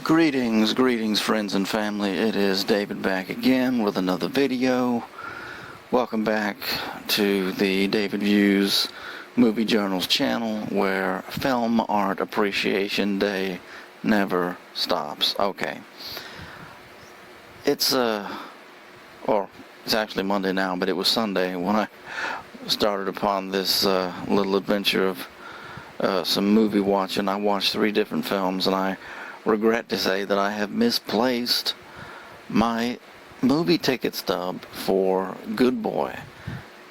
Greetings friends and family. It is David back again with another video. Welcome back to the David Views Movie Journals channel, where Film Art Appreciation Day never stops. Okay. It's actually Monday now, but it was Sunday when I started upon this little adventure of some movie watching. I watched 3 different films, and I regret to say that I have misplaced my movie ticket stub for Good Boy,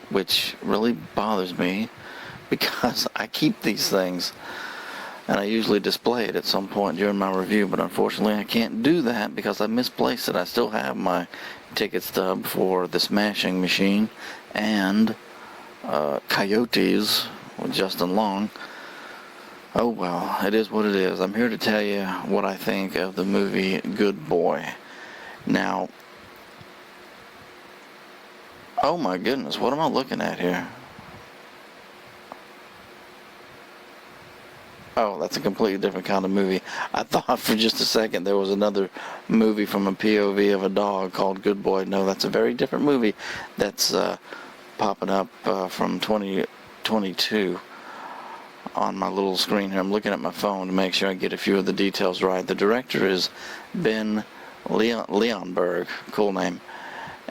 which really bothers me because I keep these things and I usually display it at some point during my review, but unfortunately I can't do that because I misplaced it. I still have my ticket stub for The Smashing Machine and Coyotes with Justin Long. Oh well, it is what it is. I'm here to tell you what I think of the movie Good Boy. Now, oh my goodness, what am I looking at here? Oh, that's a completely different kind of movie. I thought for just a second there was another movie from a POV of a dog called Good Boy. No, that's a very different movie that's popping up from 2022. On my little screen here. I'm looking at my phone to make sure I get a few of the details right. The director is Ben Leonberg, cool name,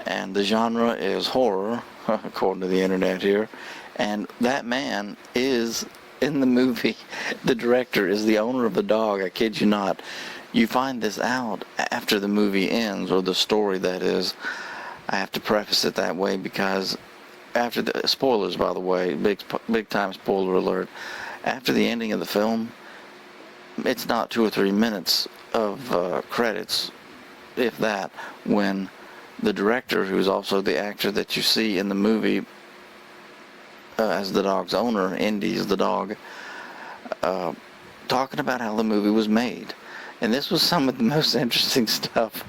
and the genre is horror, according to the internet here, and that man is in the movie. The director is the owner of the dog, I kid you not. You find this out after the movie ends, or the story that is. I have to preface it that way because after the spoilers, by the way, big time spoiler alert. After the ending of the film, it's not 2 or 3 minutes of credits, if that, when the director, who's also the actor that you see in the movie as the dog's owner, Indy's the dog, talking about how the movie was made. And this was some of the most interesting stuff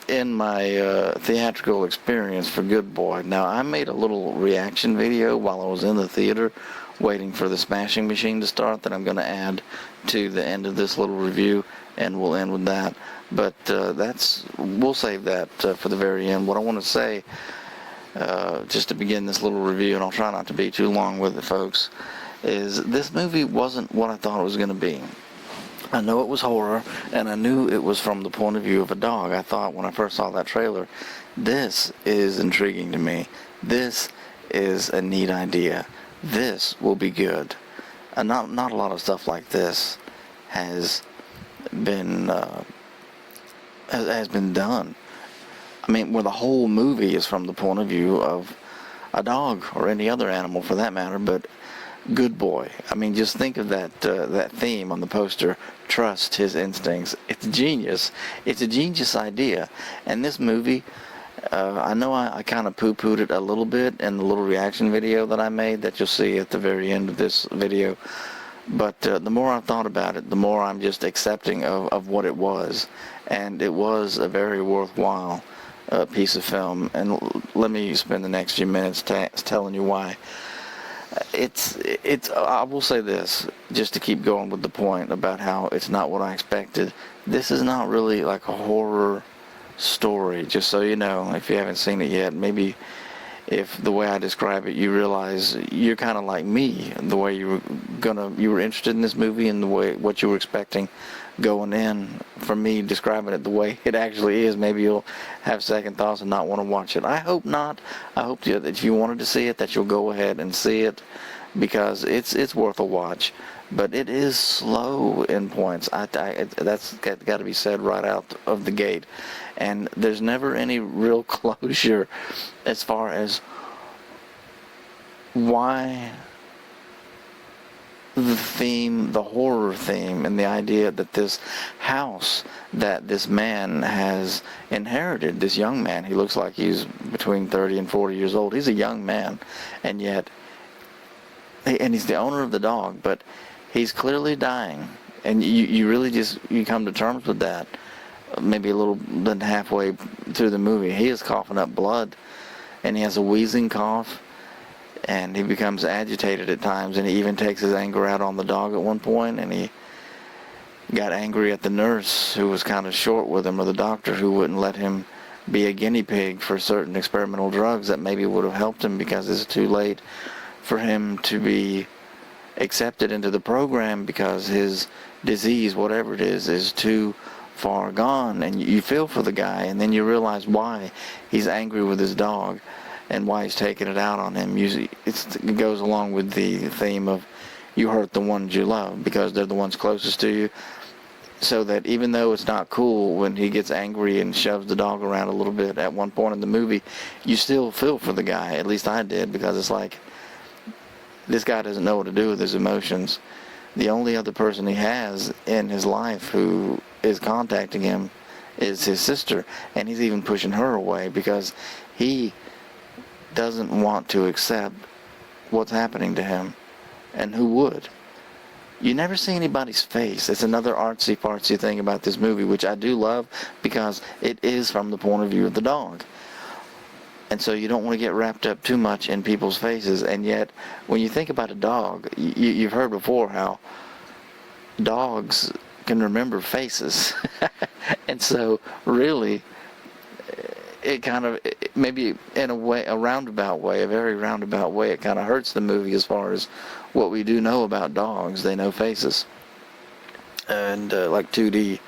in my theatrical experience for Good Boy. Now, I made a little reaction video while I was in the theater waiting for The Smashing Machine to start that I'm going to add to the end of this little review, and we'll end with that. But we'll save that for the very end. What I want to say, just to begin this little review, and I'll try not to be too long with it, folks, is this movie wasn't what I thought it was going to be. I know it was horror, and I knew it was from the point of view of a dog. I thought when I first saw that trailer, this is intriguing to me. This is a neat idea. This will be good. Not a lot of stuff like this has been done. I mean, where the whole movie is from the point of view of a dog or any other animal for that matter, but Good Boy. I mean, just think of that theme on the poster. Trust his instincts. It's genius. It's a genius idea. And this movie, I know I kind of poo-pooed it a little bit in the little reaction video that I made that you'll see at the very end of this video. But the more I've thought about it, the more I'm just accepting of what it was. And it was a very worthwhile piece of film. And let me spend the next few minutes telling you why. I will say this, just to keep going with the point about how it's not what I expected. This is not really like a horror story, just so you know, if you haven't seen it yet. Maybe if the way I describe it, you realize you're kind of like me, the way you were interested in this movie and the way what you were expecting going in. For me, describing it the way it actually is, maybe you'll have second thoughts and not want to watch it. I hope not. I hope that if you wanted to see it, that you'll go ahead and see it, because it's worth a watch. But it is slow in points. That's got to be said right out of the gate. And there's never any real closure as far as why the theme, the horror theme, and the idea that this house that this man has inherited, this young man, he looks like he's between 30 and 40 years old. He's a young man, and yet, and he's the owner of the dog, but he's clearly dying, and you really you come to terms with that maybe a little than halfway through the movie. He is coughing up blood, and he has a wheezing cough, and he becomes agitated at times, and he even takes his anger out on the dog at one point, and he got angry at the nurse who was kind of short with him, or the doctor who wouldn't let him be a guinea pig for certain experimental drugs that maybe would have helped him, because it's too late for him to be accepted into the program because his disease, whatever it is too far gone. And you feel for the guy, and then you realize why he's angry with his dog and why he's taking it out on him. Usually it goes along with the theme of you hurt the ones you love because they're the ones closest to you. So that even though it's not cool when he gets angry and shoves the dog around a little bit at one point in the movie, you still feel for the guy. At least I did, because it's like, this guy doesn't know what to do with his emotions. The only other person he has in his life who is contacting him is his sister, and he's even pushing her away because he doesn't want to accept what's happening to him. And who would? You never see anybody's face. It's another artsy-fartsy thing about this movie, which I do love because it is from the point of view of the dog. And so you don't want to get wrapped up too much in people's faces. And yet, when you think about a dog, you've heard before how dogs can remember faces. And so, really, it kind of, maybe in a way, a roundabout way, a very roundabout way, it kind of hurts the movie as far as what we do know about dogs. They know faces. And like 2D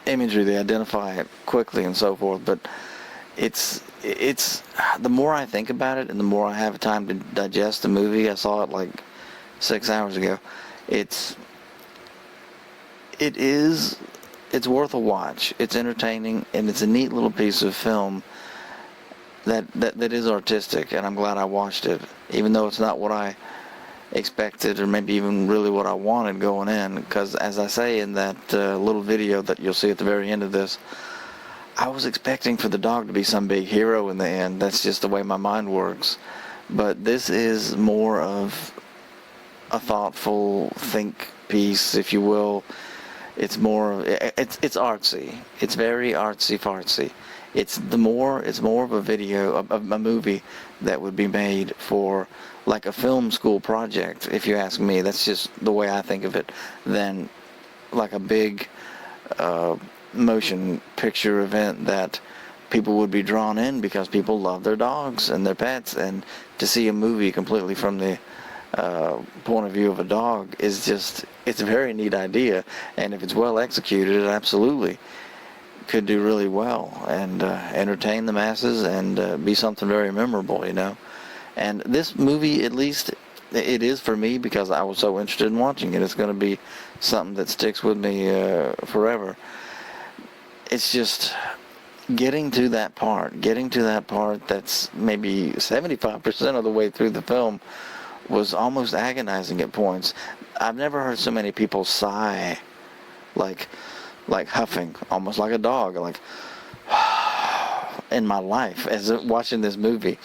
imagery, they identify it quickly and so forth. But it's the more I think about it and the more I have time to digest the movie, I saw it like 6 hours ago, it's worth a watch. It's entertaining, and it's a neat little piece of film that is artistic, and I'm glad I watched it, even though it's not what I expected or maybe even really what I wanted going in, because as I say in that little video that you'll see at the very end of this, I was expecting for the dog to be some big hero in the end. That's just the way my mind works. But this is more of a thoughtful think piece, if you will. It's more, it's artsy. It's very artsy-fartsy. It's more of a video, a movie that would be made for like a film school project, if you ask me. That's just the way I think of it, than like a big motion picture event that people would be drawn in because people love their dogs and their pets, and to see a movie completely from the point of view of a dog is just, it's a very neat idea, and if it's well executed, it absolutely could do really well and entertain the masses and be something very memorable, you know. And this movie, at least it is for me, because I was so interested in watching it. It's going to be something that sticks with me forever. It's just getting to that part that's maybe 75% of the way through the film was almost agonizing at points. I've never heard so many people sigh, like huffing, almost like a dog, like in my life as watching this movie.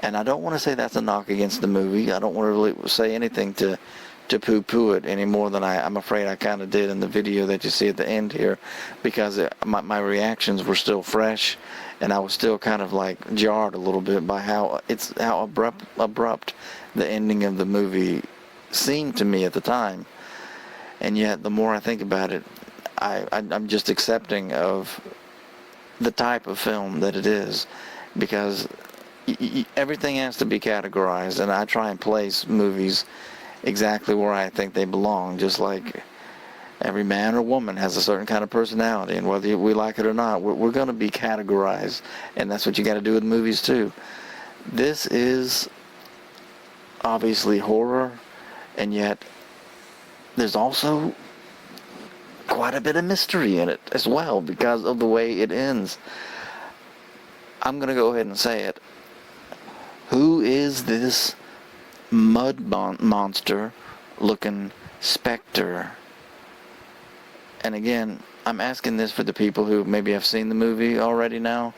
And I don't want to say that's a knock against the movie. I don't want to really say anything to poo-poo it any more than I'm afraid I kind of did in the video that you see at the end here, because my reactions were still fresh, and I was still kind of like jarred a little bit by how abrupt the ending of the movie seemed to me at the time. And yet, the more I think about it, I'm just accepting of the type of film that it is, because everything has to be categorized, and I try and place movies exactly where I think they belong, just like every man or woman has a certain kind of personality, and whether we like it or not, we're going to be categorized, and that's what you got to do with movies too. This is obviously horror, and yet there's also quite a bit of mystery in it as well because of the way it ends. I'm going to go ahead and say it. Who is this mud monster looking specter? And again, I'm asking this for the people who maybe have seen the movie already now.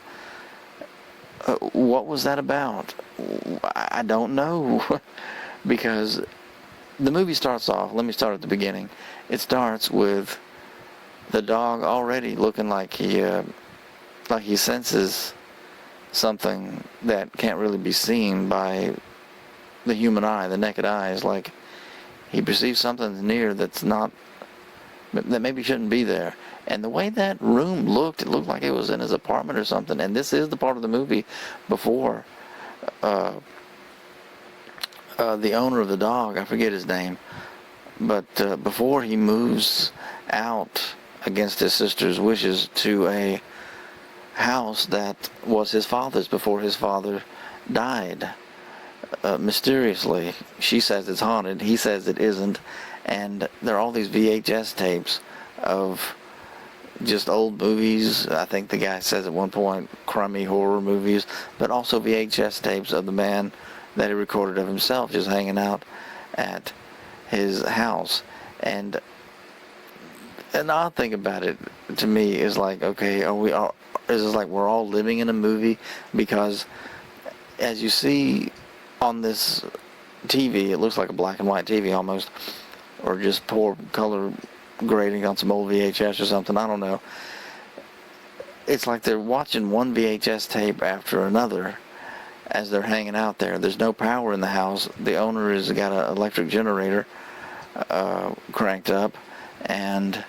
What was that about? I don't know. Because the movie starts off, let me start at the beginning. It starts with the dog already looking like he senses something that can't really be seen by the human eye, the naked eye. Is like he perceives something near that's not that maybe shouldn't be there. And the way that room looked, it looked like it was in his apartment or something. And this is the part of the movie before the owner of the dog, I forget his name, but before he moves out against his sister's wishes to a house that was his father's before his father died mysteriously. She says it's haunted, he says it isn't, and there are all these VHS tapes of just old movies. I think the guy says at one point crummy horror movies, but also VHS tapes of the man that he recorded of himself just hanging out at his house. And an odd thing about it to me is like, okay, is it like we're all living in a movie? Because as you see on this TV, it looks like a black and white TV almost, or just poor color grading on some old VHS or something, I don't know. It's like they're watching one VHS tape after another as they're hanging out there. There's no power in the house. The owner has got an electric generator cranked up, and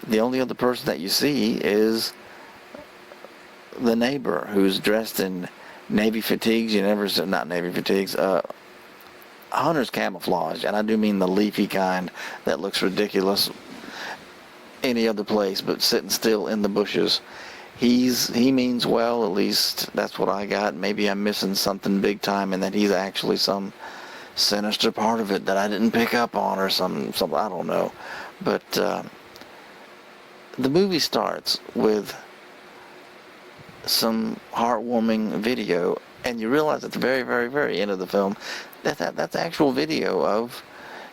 the only other person that you see is the neighbor, who's dressed in Navy fatigues. Not Navy fatigues, hunter's camouflage, and I do mean the leafy kind that looks ridiculous any other place, but sitting still in the bushes. He means well, at least that's what I got. Maybe I'm missing something big time, and that he's actually some sinister part of it that I didn't pick up on, or some I don't know. But the movie starts with some heartwarming video, and you realize at the very, very, very end of the film that's actual video of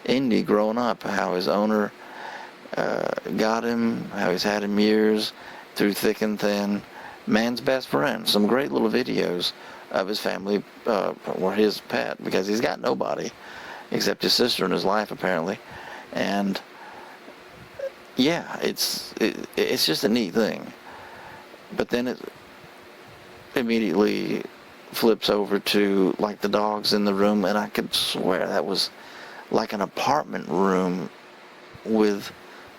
Indy growing up, how his owner got him, how he's had him years through thick and thin, man's best friend. Some great little videos of his family, or his pet, because he's got nobody except his sister in his life apparently. And yeah, it's just a neat thing. But then it immediately flips over to like the dogs in the room, and I could swear that was like an apartment room with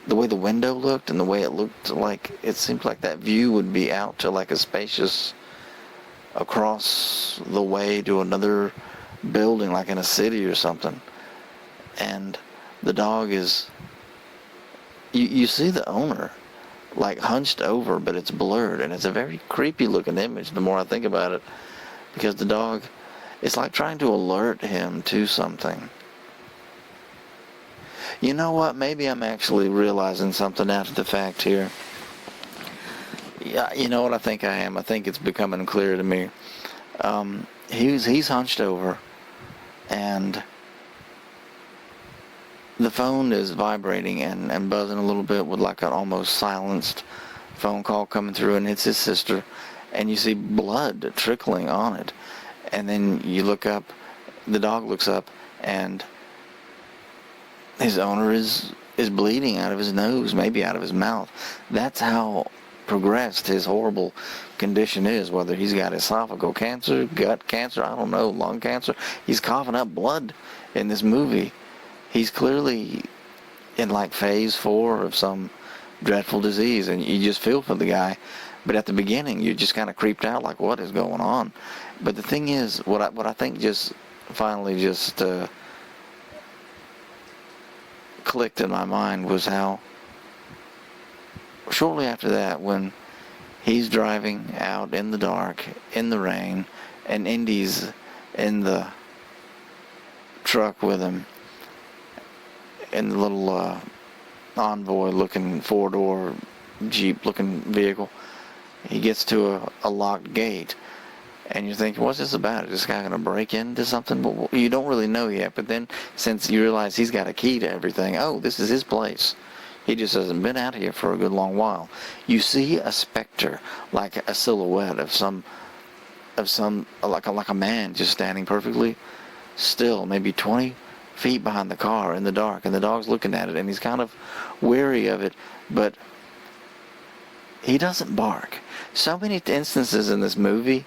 the way the window looked and the way it looked. Like it seemed like that view would be out to like a spacious across the way to another building, like in a city or something. And the dog is, you see the owner like hunched over, but it's blurred, and it's a very creepy looking image the more I think about it, because the dog, it's like trying to alert him to something. You know what, maybe I'm actually realizing something after the fact here. Yeah, you know what I think I am? I think it's becoming clear to me. He's hunched over, and the phone is vibrating and buzzing a little bit with like an almost silenced phone call coming through, and it's his sister, and you see blood trickling on it. And then you look up, the dog looks up, and his owner is bleeding out of his nose, maybe out of his mouth. That's how progressed his horrible condition is, whether he's got esophageal cancer, gut cancer, I don't know, lung cancer. He's coughing up blood in this movie. He's clearly in like phase 4 of some dreadful disease, and you just feel for the guy. But at the beginning, you just kind of creeped out, like, what is going on? But the thing is, what I think just finally just clicked in my mind was how shortly after that, when he's driving out in the dark, in the rain, and Indy's in the truck with him, in the little Envoy-looking 4-door Jeep-looking vehicle, he gets to a locked gate, and you're thinking, what's this about? Is this guy going to break into something? But you don't really know yet. But then, since you realize he's got a key to everything, oh, this is his place. He just hasn't been out here for a good long while. You see a specter, like a silhouette of some, like a man just standing perfectly still, maybe 20 feet behind the car in the dark, and the dog's looking at it, and he's kind of wary of it, but he doesn't bark. So many instances in this movie,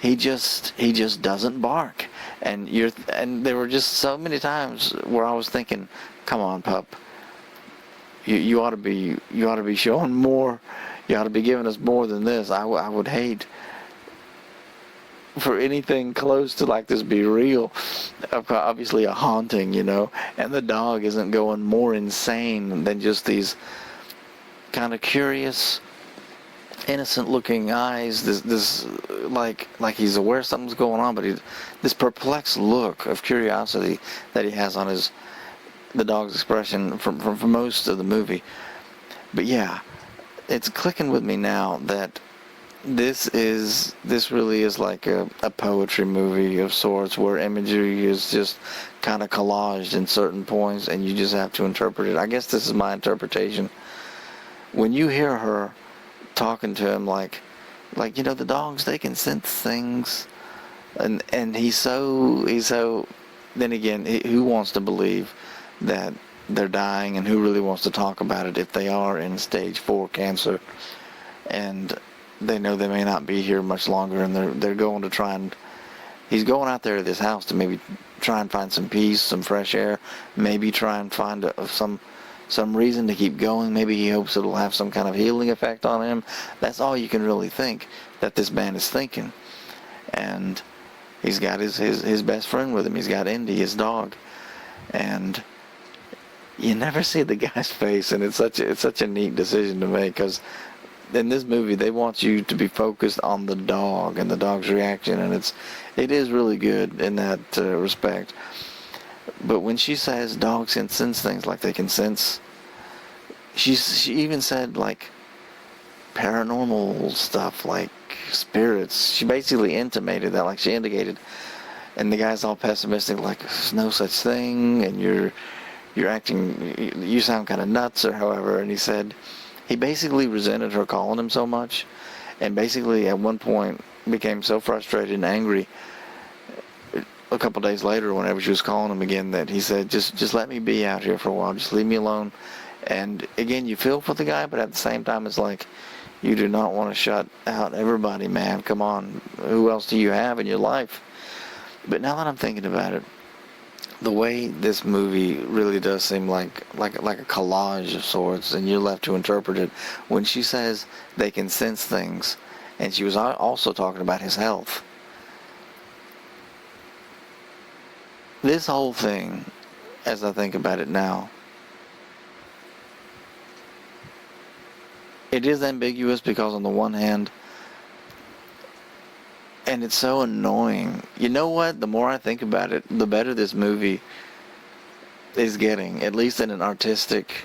he just doesn't bark, and there were just so many times where I was thinking, come on, pup, you ought to be showing more. You ought to be giving us more than this. I would hate for anything close to like this be real. Obviously a haunting, and the dog isn't going more insane than just these kind of curious, innocent looking eyes, this like he's aware something's going on, but this perplexed look of curiosity that he has on the dog's expression from most of the movie. But yeah, it's clicking with me now that this really is like a poetry movie of sorts, where imagery is just kind of collaged in certain points and you just have to interpret it. I guess this is my interpretation. When you hear her talking to him like the dogs, they can sense things, and he's so then again, who wants to believe that they're dying, and who really wants to talk about it if they are in stage 4 cancer and they know they may not be here much longer, and they're going to try and he's going out there to this house to maybe try and find some peace, some fresh air, maybe try and find some reason to keep going. Maybe he hopes it'll have some kind of healing effect on him. That's all you can really think that this man is thinking. And he's got his best friend with him. He's got Indy, his dog. And you never see the guy's face, and it's such a neat decision to make, because in this movie they want you to be focused on the dog and the dog's reaction, and it is really good in that respect. But when she says dogs can sense things like they can sense, she even said like paranormal stuff, like spirits. She basically intimated that, like she indicated, and the guy's all pessimistic, like there's no such thing, and you're acting, you sound kind of nuts or however. And he said he basically resented her calling him so much, and basically at one point became so frustrated and angry a couple days later whenever she was calling him again, that he said, just let me be out here for a while, just leave me alone. And again, you feel for the guy, but at the same time it's like, you do not want to shut out everybody, man. Come on, who else do you have in your life? But now that I'm thinking about it, the way this movie really does seem like a collage of sorts, and you're left to interpret it. When she says they can sense things, and she was also talking about his health, this whole thing, as I think about it now, it is ambiguous, because on the one hand, and it's so annoying. You know what? The more I think about it, the better this movie is getting, at least in an artistic,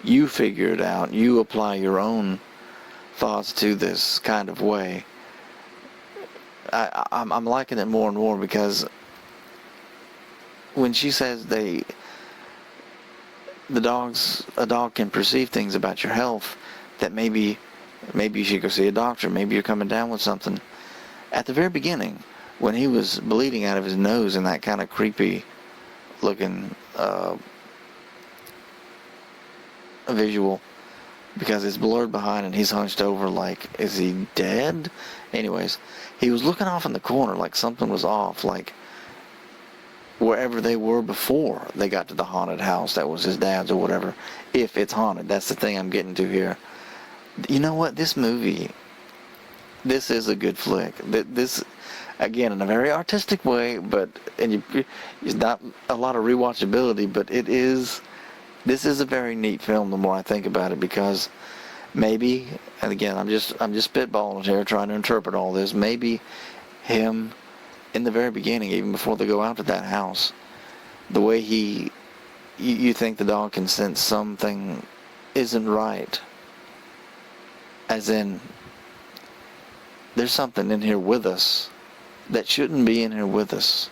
you figure it out, you apply your own thoughts to this kind of way. I'm liking it more and more, because when she says a dog can perceive things about your health, that maybe you should go see a doctor, maybe you're coming down with something. At the very beginning, when he was bleeding out of his nose in that kind of creepy looking visual, because it's blurred behind and he's hunched over like, is he dead? Anyways, he was looking off in the corner like something was off, like wherever they were before they got to the haunted house that was his dad's or whatever, if it's haunted. That's the thing I'm getting to here. You know what? This movie, this is a good flick. This, again, in a very artistic way, but it's not a lot of rewatchability, but this is a very neat film the more I think about it, because maybe, and again, I'm just spitballing here trying to interpret all this, maybe him in the very beginning, even before they go out to that house, the way you think the dog can sense something isn't right, as in there's something in here with us that shouldn't be in here with us.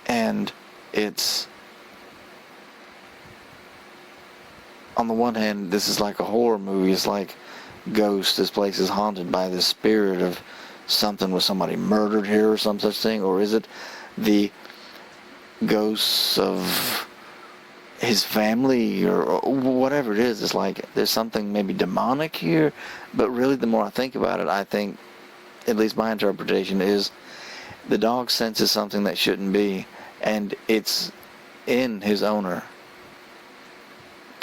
And it's, on the one hand, this is like a horror movie. It's like Ghost. This place is haunted by the spirit of something. Was somebody murdered here or some such thing? Or is it the ghosts of his family or whatever it is? It's like there's something maybe demonic here. But really, the more I think about it, I think, at least my interpretation is, the dog senses something that shouldn't be, and it's in his owner.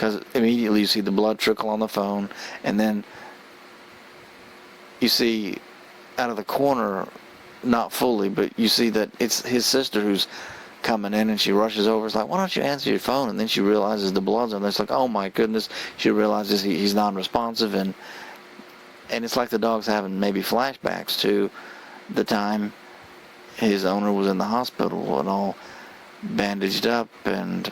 because immediately you see the blood trickle on the phone, and then you see out of the corner, not fully, but you see that it's his sister who's coming in, and she rushes over. It's like, why don't you answer your phone? And then she realizes the blood's on there. It's like, oh my goodness. She realizes he's non-responsive, and it's like the dog's having maybe flashbacks to the time his owner was in the hospital and all bandaged up and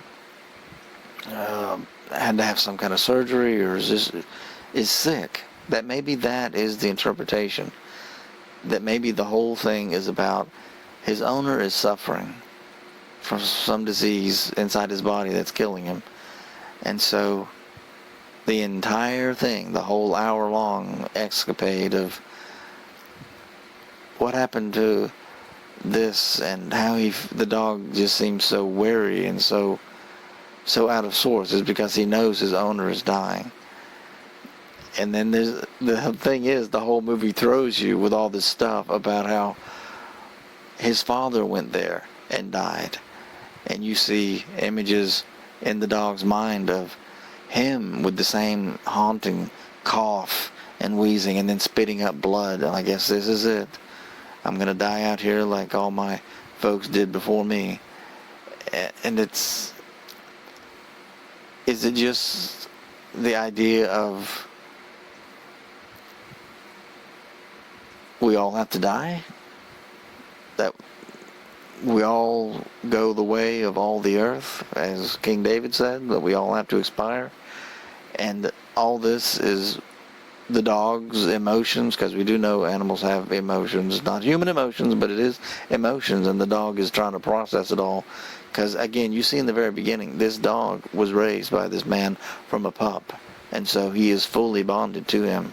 had to have some kind of surgery, or is sick. That maybe that is the interpretation. That maybe the whole thing is about his owner is suffering from some disease inside his body that's killing him. And so the entire thing, the whole hour-long escapade of what happened to this and how the dog just seems so wary and so out of sorts, is because he knows his owner is dying. And then the thing is, the whole movie throws you with all this stuff about how his father went there and died. And you see images in the dog's mind of him with the same haunting cough and wheezing and then spitting up blood. And I guess this is it. I'm going to die out here like all my folks did before me. And is it just the idea of we all have to die? That we all go the way of all the earth, as King David said, that we all have to expire? And all this is the dog's emotions, because we do know animals have emotions, not human emotions, but it is emotions, and the dog is trying to process it all. Because again, you see in the very beginning, this dog was raised by this man from a pup, and so he is fully bonded to him.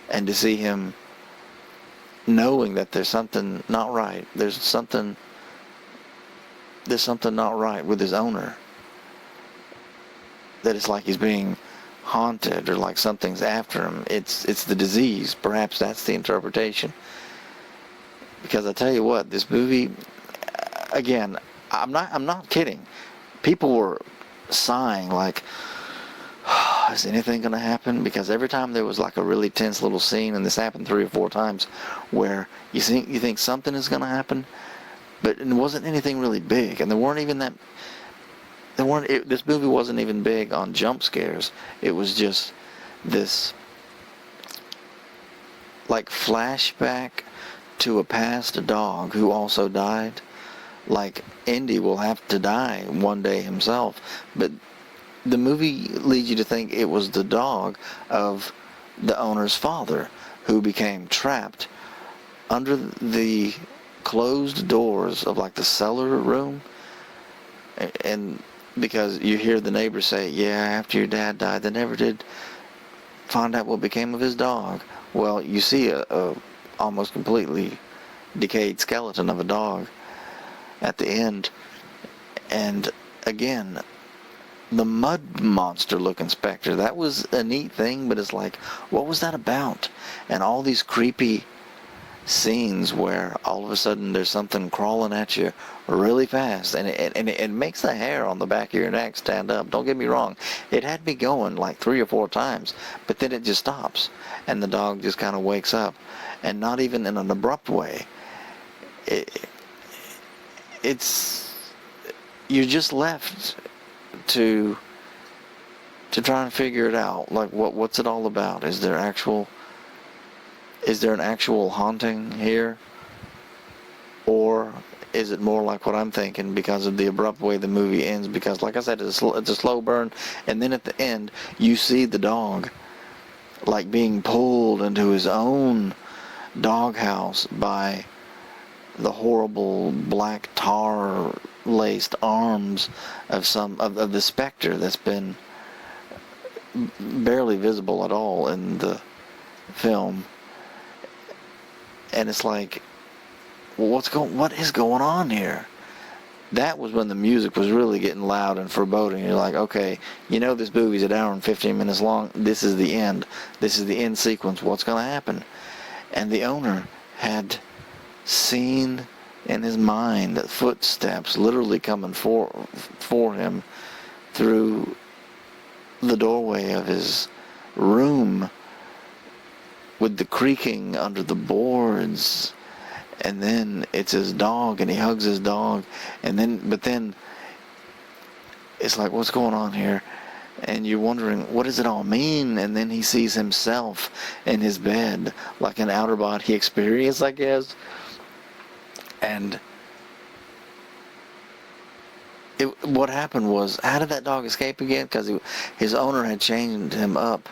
And to see him knowing that there's something not right, there's something not right with his owner, that it's like he's being haunted, or like something's after him. It's the disease. Perhaps that's the interpretation. Because I tell you what, this movie, again, I'm not kidding. People were sighing like, is anything going to happen? Because every time there was like a really tense little scene, and this happened 3 or 4 times, where you think something is going to happen, but it wasn't anything really big, and this movie wasn't even big on jump scares. It was just this like flashback to a past dog who also died. Like Indy will have to die one day himself, but the movie leads you to think it was the dog of the owner's father who became trapped under the closed doors of like the cellar room. And because you hear the neighbors say, yeah, after your dad died, they never did find out what became of his dog. Well, you see a almost completely decayed skeleton of a dog at the end. And again, the mud monster looking specter, that was a neat thing, but it's like, what was that about? And all these creepy scenes where all of a sudden there's something crawling at you really fast, and it makes the hair on the back of your neck stand up. Don't get me wrong, it had me going like 3 or 4 times, but then it just stops, and the dog just kind of wakes up, and not even in an abrupt way. It's you're just left to try and figure it out. Like, what's it all about? Is there an actual haunting here? Or is it more like what I'm thinking because of the abrupt way the movie ends? Because like I said, it's a slow burn, and then at the end you see the dog like being pulled into his own doghouse by the horrible black tar laced arms of the specter that's been barely visible at all in the film. And it's like, well, what is going on here? That was when the music was really getting loud and foreboding. You're like, okay, you know this movie's an hour and 15 minutes long. This is the end. This is the end sequence. What's going to happen? And the owner had seen in his mind that footsteps literally coming for him through the doorway of his room with the creaking under the boards, and then it's his dog, and he hugs his dog, but then it's like, what's going on here? And you're wondering, what does it all mean? And then he sees himself in his bed, like an outer body experience, I guess. And what happened was, how did that dog escape again? Because his owner had chained him up,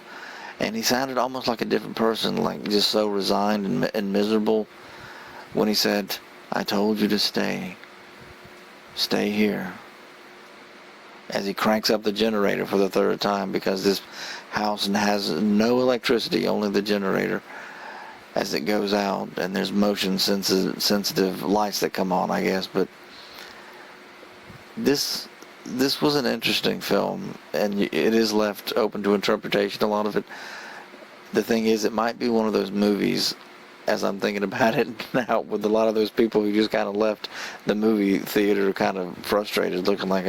and he sounded almost like a different person, like just so resigned and miserable when he said, "I told you to stay here," as he cranks up the generator for the third time, because this house has no electricity, only the generator, as it goes out, and there's motion sensitive lights that come on, I guess. But this was an interesting film, and it is left open to interpretation, a lot of it. The thing is, it might be one of those movies, as I'm thinking about it now, with a lot of those people who just kind of left the movie theater kind of frustrated, looking like,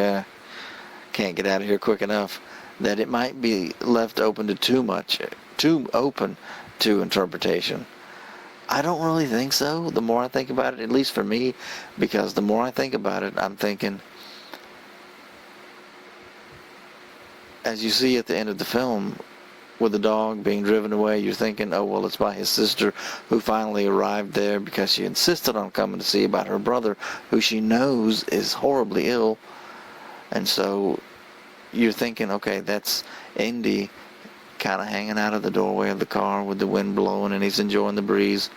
can't get out of here quick enough, that it might be left open to too open to interpretation. I don't really think so, the more I think about it, at least for me, because the more I think about it, I'm thinking, as you see at the end of the film, with the dog being driven away, you're thinking, oh, well, it's by his sister, who finally arrived there because she insisted on coming to see about her brother, who she knows is horribly ill. And so you're thinking, okay, that's Indy kind of hanging out of the doorway of the car with the wind blowing, and he's enjoying the breeze.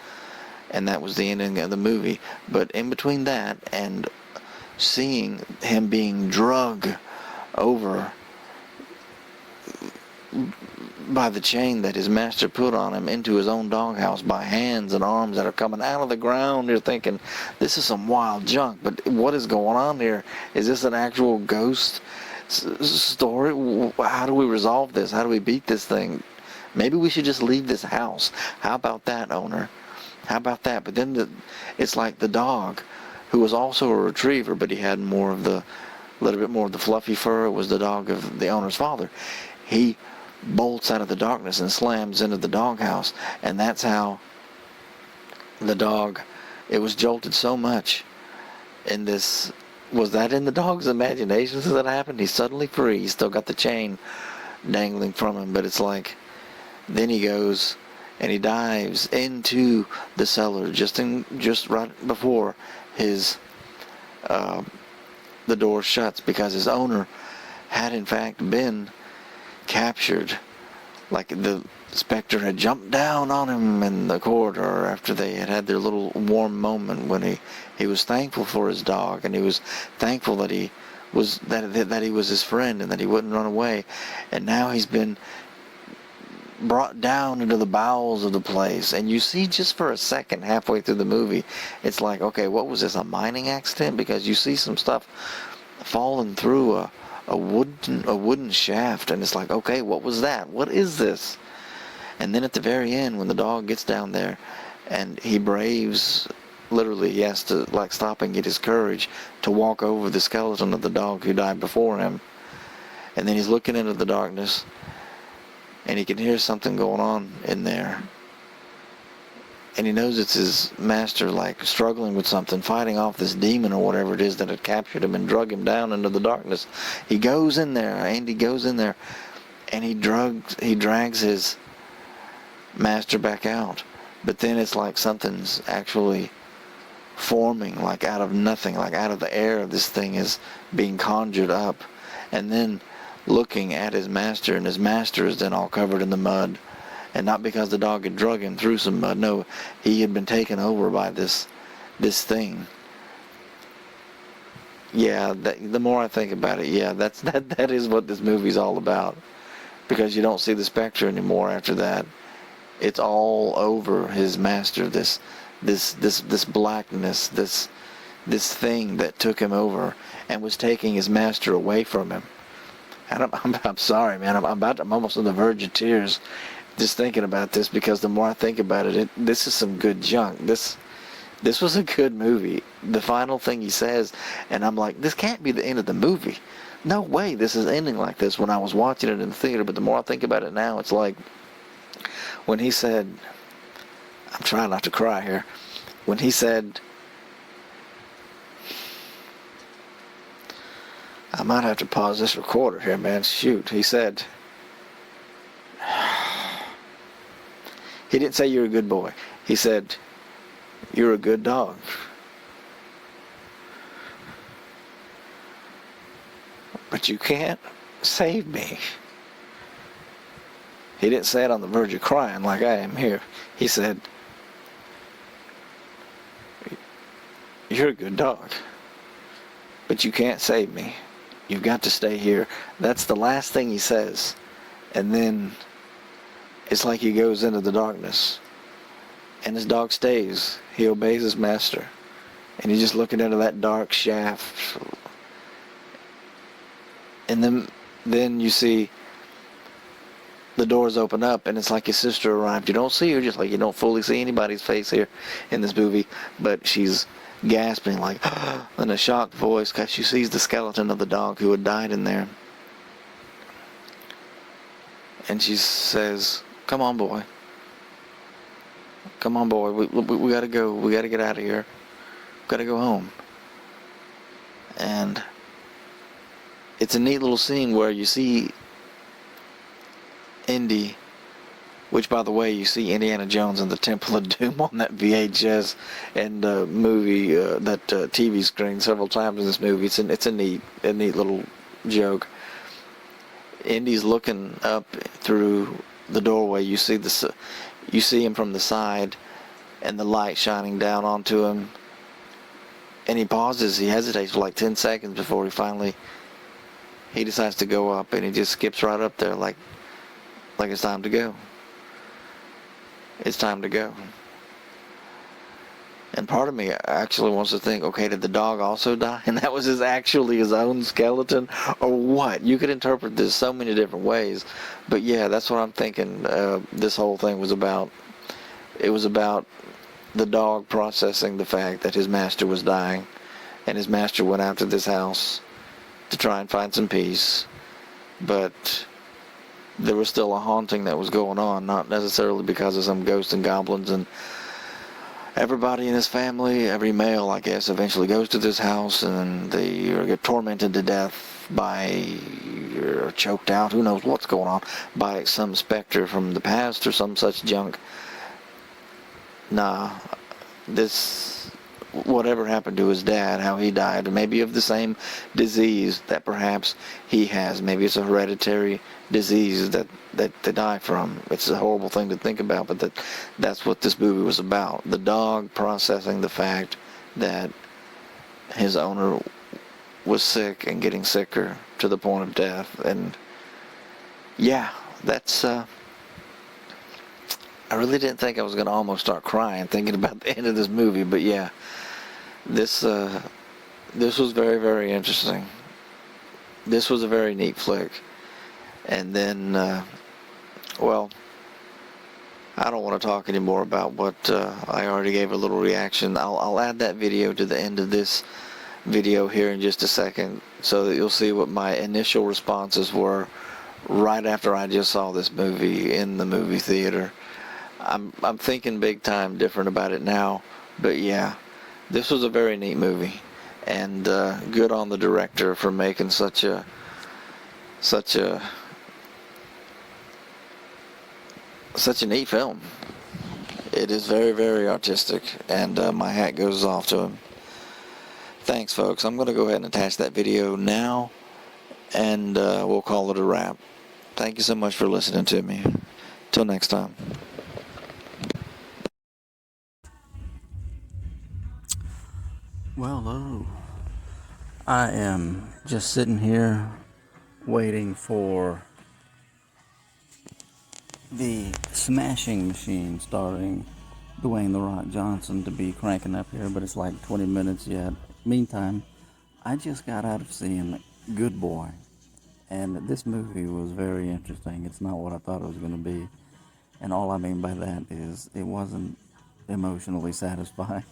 And that was the ending of the movie. But in between that and seeing him being drugged over by the chain that his master put on him into his own doghouse by hands and arms that are coming out of the ground, you're thinking, this is some wild junk. But what is going on here? Is this an actual ghost story? How do we resolve this? How do we beat this thing? Maybe we should just leave this house. How about that, owner? How about that? But then it's like the dog, who was also a retriever, but he had a little bit more of the fluffy fur. It was the dog of the owner's father. He bolts out of the darkness and slams into the doghouse, and that's how the dog, it was jolted so much in this. Was that in the dog's imagination that happened? He's suddenly free. He's still got the chain dangling from him, but it's like, then he goes and he dives into the cellar just right before his the door shuts, because his owner had in fact been captured. Like the specter had jumped down on him in the corridor after they had their little warm moment, when he was thankful for his dog, and he was thankful that he was his friend and that he wouldn't run away. And now he's been brought down into the bowels of the place, and you see just for a second halfway through the movie, it's like, okay, what was this, a mining accident? Because you see some stuff falling through a wooden shaft, and it's like, okay, what was that? What is this? And then at the very end, when the dog gets down there and he braves, literally he has to like stop and get his courage to walk over the skeleton of the dog who died before him, and then he's looking into the darkness and he can hear something going on in there, and he knows it's his master, like struggling with something, fighting off this demon or whatever it is that had captured him and drug him down into the darkness. He goes in there, Andy goes in there, and he drags his master back out. But then it's like something's actually forming, like out of nothing, like out of the air. This thing is being conjured up, and then looking at his master, and his master is then all covered in the mud. And not because the dog had drug him through some mud. No, he had been taken over by this thing. Yeah, the more I think about it, yeah, that is what this movie's all about. Because you don't see the specter anymore after that. It's all over his master. This blackness, this thing that took him over and was taking his master away from him. And I'm sorry, man. I'm almost on the verge of tears just thinking about this, because the more I think about it, this is some good junk. This This was a good movie. The final thing he says, and I'm like, this can't be the end of the movie. No way this is ending like this when I was watching it in the theater. But the more I think about it now, it's like when he said, I'm trying not to cry here, when he said, I might have to pause this recorder here, man. Shoot. He said, he didn't say you're a good boy. He said, you're a good dog. But you can't save me. He didn't say it on the verge of crying like I am here. He said, you're a good dog, but you can't save me. You've got to stay here. That's the last thing he says. And then it's like he goes into the darkness. And his dog stays. He obeys his master. And he's just looking into that dark shaft. And then you see the doors open up, and it's like his sister arrived. You don't see her, just like you don't fully see anybody's face here in this movie, but she's gasping like in a shocked voice because she sees the skeleton of the dog who had died in there. And she says, come on, boy. Come on, boy. We gotta go. We gotta get out of here. We gotta go home. And it's a neat little scene where you see Indy, which, by the way, you see Indiana Jones and the Temple of Doom on that VHS and movie, that TV screen several times in this movie. It's a neat little joke. Indy's looking up through the doorway. You see him from the side, and the light shining down onto him. And he pauses. He hesitates for like 10 seconds before he decides to go up, and he just skips right up there like it's time to go. It's time to go. And part of me actually wants to think, okay, did the dog also die? And that was actually his own skeleton? Or what? You could interpret this so many different ways. But yeah, that's what I'm thinking this whole thing was about. It was about the dog processing the fact that his master was dying. And his master went out to this house to try and find some peace. But there was still a haunting that was going on, not necessarily because of some ghosts and goblins. And everybody in his family, every male, I guess, eventually goes to this house, and they get tormented to death by, or choked out, who knows what's going on, by some specter from the past or some such junk. Nah, whatever happened to his dad, how he died, maybe of the same disease that perhaps he has. Maybe it's a hereditary disease that they die from. It's a horrible thing to think about, but that's what this movie was about. The dog processing the fact that his owner was sick and getting sicker to the point of death. And yeah, that's I really didn't think I was going to almost start crying thinking about the end of this movie, but yeah, this was very, very interesting. This was a very neat flick. And then, well, I don't want to talk anymore about what I already gave a little reaction. I'll add that video to the end of this video here in just a second, so that you'll see what my initial responses were right after I just saw this movie in the movie theater. I'm thinking big time different about it now, but yeah, this was a very neat movie, and good on the director for making such a neat film. It is very, very artistic, and my hat goes off to him. Thanks, folks. I'm going to go ahead and attach that video now, and we'll call it a wrap. Thank you so much for listening to me. Till next time. Well, hello. I am just sitting here waiting for the Smashing Machine starring Dwayne "The Rock" Johnson to be cranking up here, but it's like 20 minutes yet. Meantime, I just got out of seeing Good Boy, and this movie was very interesting. It's not what I thought it was going to be, and all I mean by that is it wasn't emotionally satisfying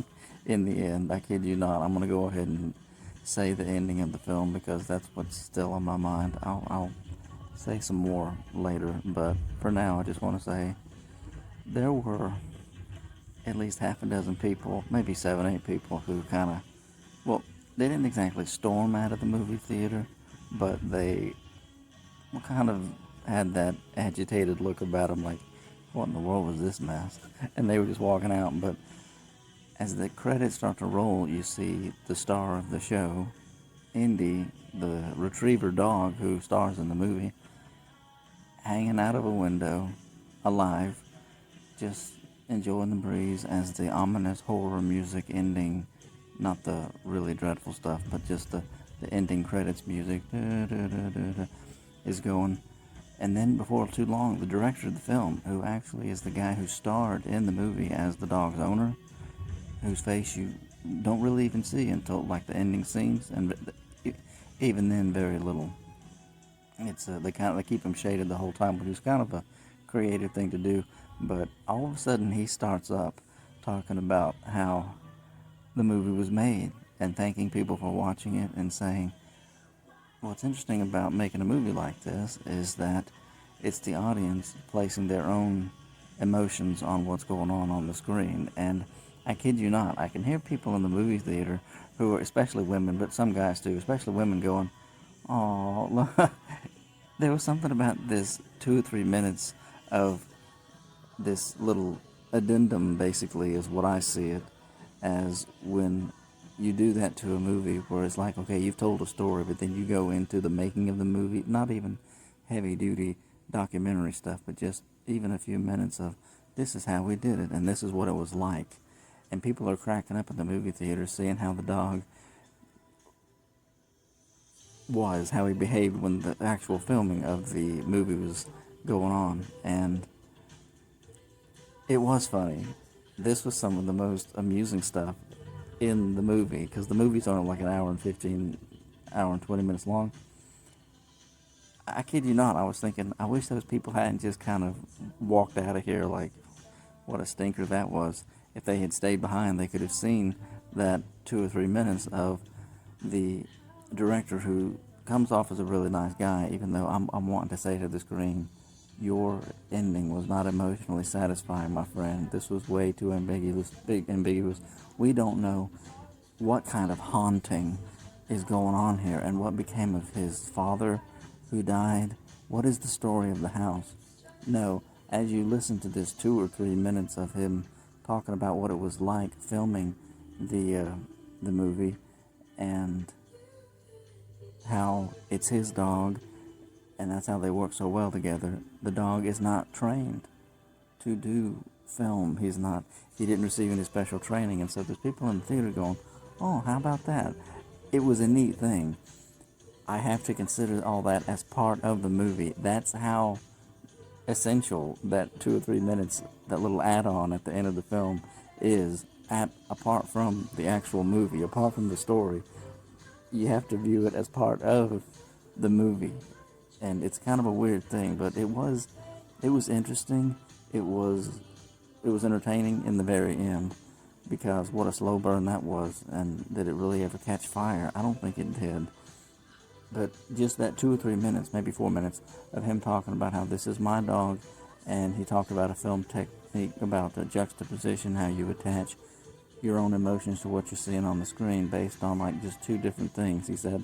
in the end. I kid you not. I'm going to go ahead and say the ending of the film because that's what's still on my mind. I'll say some more later, but for now, I just want to say there were at least half a dozen people, maybe 7, 8 people, who kind of, well, they didn't exactly storm out of the movie theater, but they kind of had that agitated look about them, like, what in the world was this mess? And they were just walking out. But as the credits start to roll, you see the star of the show, Indy, the retriever dog who stars in the movie, hanging out of a window, alive, just enjoying the breeze as the ominous horror music ending, not the really dreadful stuff, but just the ending credits music is going. And then before too long, the director of the film, who actually is the guy who starred in the movie as the dog's owner, whose face you don't really even see until like the ending scenes, and even then very little. It's they keep him shaded the whole time, which is kind of a creative thing to do. But all of a sudden, he starts up talking about how the movie was made and thanking people for watching it and saying, what's interesting about making a movie like this is that it's the audience placing their own emotions on what's going on the screen. And I kid you not, I can hear people in the movie theater who are, especially women, but some guys too, especially women, going, oh, look. There was something about this 2 or 3 minutes of this little addendum, basically, is what I see it as, when you do that to a movie where it's like, okay, you've told a story, but then you go into the making of the movie, not even heavy duty documentary stuff, but just even a few minutes of, this is how we did it, and this is what it was like. And people are cracking up in the movie theater seeing how the dog was, how he behaved when the actual filming of the movie was going on. And it was funny. This was some of the most amusing stuff in the movie, because the movie's only like an hour and 20 minutes long. I kid you not, I was thinking, I wish those people hadn't just kind of walked out of here like, what a stinker that was. If they had stayed behind, they could have seen that 2 or 3 minutes of the director, who comes off as a really nice guy, even though I'm wanting to say to the screen, your ending was not emotionally satisfying, my friend. This was way too ambiguous. We don't know what kind of haunting is going on here, and what became of his father who died. What is the story of the house? No, as you listen to this 2 or 3 minutes of him talking about what it was like filming the movie, and how it's his dog, and that's how they work so well together. The dog is not trained to do film. He didn't receive any special training, and so there's people in the theater going, oh, how about that? It was a neat thing. I have to consider all that as part of the movie. That's how essential that 2 or 3 minutes, that little add-on at the end of the film is, apart from the actual movie, apart from the story. You have to view it as part of the movie. And it's kind of a weird thing, but it was interesting. It was entertaining in the very end, because what a slow burn that was. And did it really ever catch fire? I don't think it did. But just that 2 or 3 minutes, maybe 4 minutes, of him talking about how this is my dog, and he talked about a film technique about the juxtaposition, how you attach your own emotions to what you're seeing on the screen based on like just 2 different things. He said,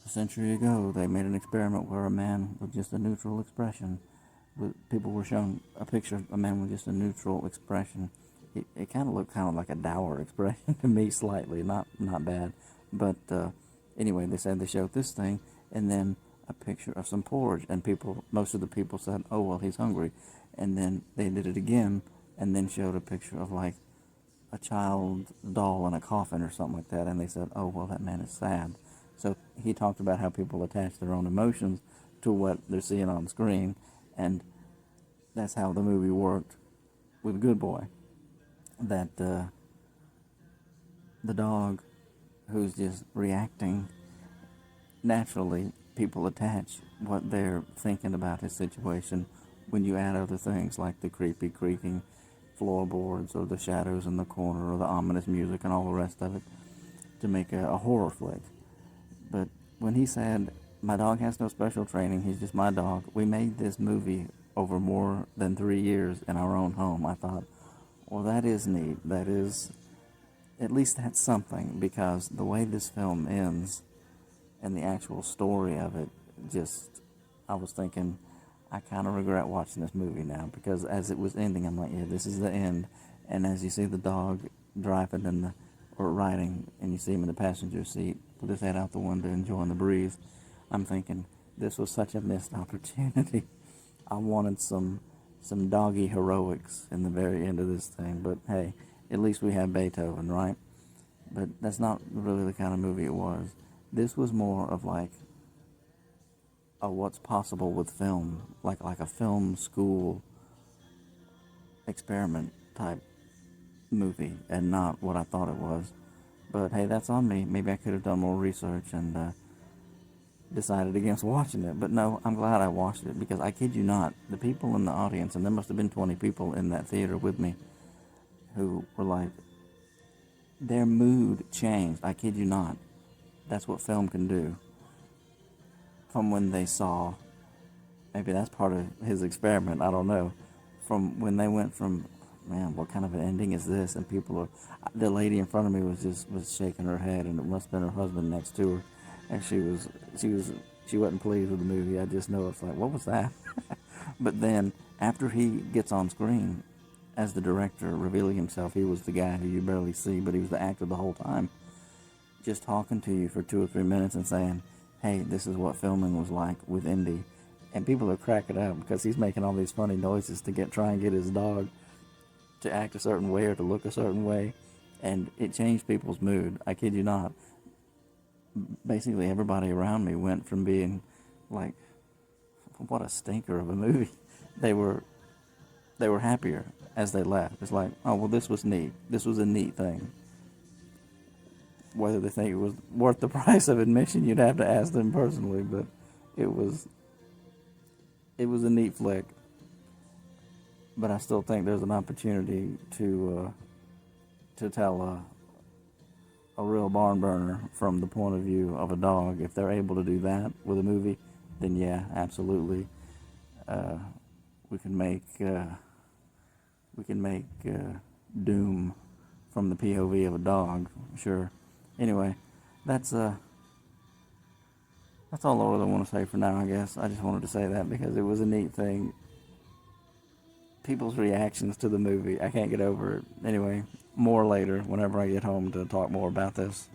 a century ago, they made an experiment where a man with just a neutral expression, people were shown a picture of a man with just a neutral expression. It kind of looked kind of like a dour expression to me, slightly, not bad, but anyway, they said they showed this thing, and then a picture of some porridge, and most of the people said, oh, well, he's hungry. And then they did it again, and then showed a picture of like a child doll in a coffin or something like that, and they said, oh, well, that man is sad. So he talked about how people attach their own emotions to what they're seeing on screen, and that's how the movie worked with Good Boy. That the dog who's just reacting naturally, people attach what they're thinking about his situation when you add other things like the creepy creaking floorboards or the shadows in the corner or the ominous music and all the rest of it to make a horror flick. But when he said, my dog has no special training, he's just my dog, we made this movie over more than 3 years in our own home, I thought, well, that is neat. That is, at least that's something, because the way this film ends and the actual story of it, just, I was thinking, I kind of regret watching this movie now, because as it was ending, I'm like, yeah, this is the end. And as you see the dog driving or riding, and you see him in the passenger seat with his head out the window enjoying the breeze, I'm thinking, this was such a missed opportunity. I wanted some doggy heroics in the very end of this thing, but hey, at least we have Beethoven, right? But that's not really the kind of movie it was. This was more of like a what's possible with film, like a film school experiment type movie, and not what I thought it was. But hey, that's on me. Maybe I could have done more research and decided against watching it. But no, I'm glad I watched it, because I kid you not, the people in the audience, and there must have been 20 people in that theater with me, who were like, their mood changed. I kid you not. That's what film can do. From when they saw, maybe that's part of his experiment, I don't know. From when they went from, man, what kind of an ending is this? And the lady in front of me was shaking her head, and it must have been her husband next to her. And she wasn't pleased with the movie. I just know it's like, what was that? But then, after he gets on screen, as the director revealing himself, he was the guy who you barely see, but he was the actor the whole time, just talking to you for 2 or 3 minutes and saying, hey, this is what filming was like with Indy. And people are cracking up because he's making all these funny noises to try and get his dog to act a certain way or to look a certain way. And it changed people's mood. I kid you not. Basically, everybody around me went from being like, what a stinker of a movie. They were happier as they left. It's like, oh, well, this was neat. This was a neat thing. Whether they think it was worth the price of admission, you'd have to ask them personally, but it was a neat flick. But I still think there's an opportunity to tell a real barn burner from the point of view of a dog. If they're able to do that with a movie, then yeah, absolutely, we can make Doom from the POV of a dog, sure. Anyway, that's all I really want to say for now, I guess. I just wanted to say that because it was a neat thing. People's reactions to the movie, I can't get over it. Anyway, more later whenever I get home to talk more about this.